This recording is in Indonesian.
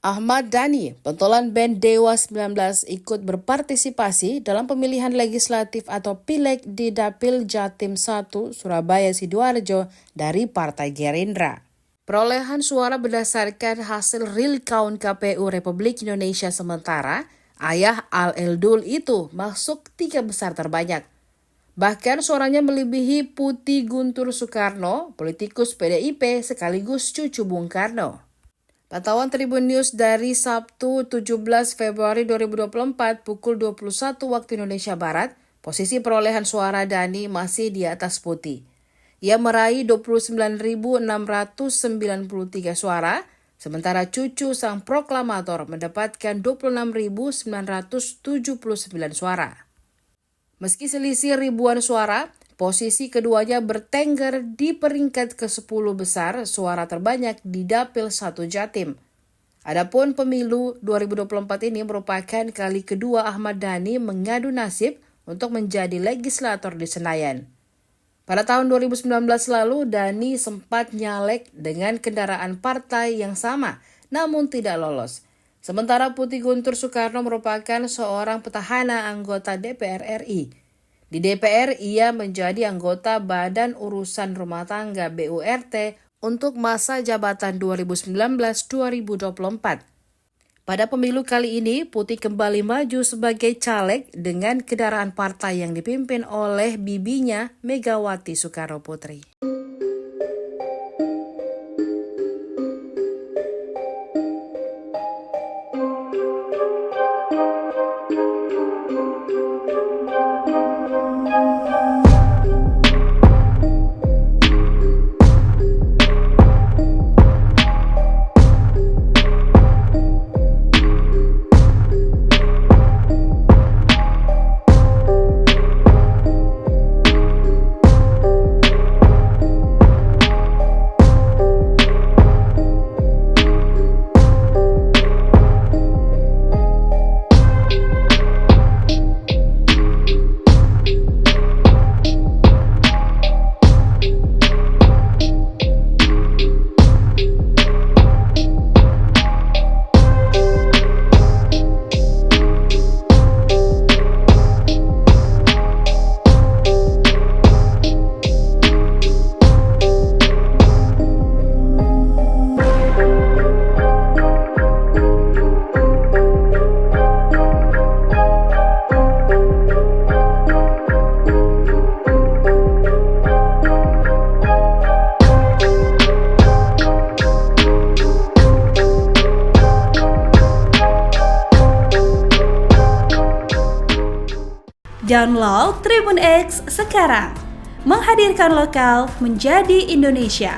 Ahmad Dhani, pentolan band Dewa 19, ikut berpartisipasi dalam pemilihan legislatif atau Pileg di Dapil Jatim 1 Surabaya Sidoarjo dari Partai Gerindra. Perolehan suara berdasarkan hasil real count KPU Republik Indonesia sementara, ayah Al-Eldul itu masuk 3 besar terbanyak. Bahkan suaranya melebihi Putih Guntur Soekarno, politikus PDIP sekaligus cucu Bung Karno. Pantauan Tribun News dari Sabtu 17 Februari 2024 pukul 21 waktu Indonesia Barat, posisi perolehan suara Dhani masih di atas Putih. Ia meraih 29.693 suara, sementara cucu sang proklamator mendapatkan 26.979 suara. Meski selisih ribuan suara, posisi keduanya bertengger di peringkat ke-10 besar suara terbanyak di Dapil 1 Jatim. Adapun pemilu 2024 ini merupakan kali kedua Ahmad Dhani mengadu nasib untuk menjadi legislator di Senayan. Pada tahun 2019 lalu, Dhani sempat nyalek dengan kendaraan partai yang sama, namun tidak lolos. Sementara Putih Guntur Soekarno merupakan seorang petahana anggota DPR RI. Di DPR, ia menjadi anggota Badan Urusan Rumah Tangga BURT untuk masa jabatan 2019-2024. Pada pemilu kali ini, Putih kembali maju sebagai caleg dengan kendaraan partai yang dipimpin oleh bibinya Megawati Soekarno Putri. Download Tribun X sekarang, menghadirkan lokal menjadi Indonesia.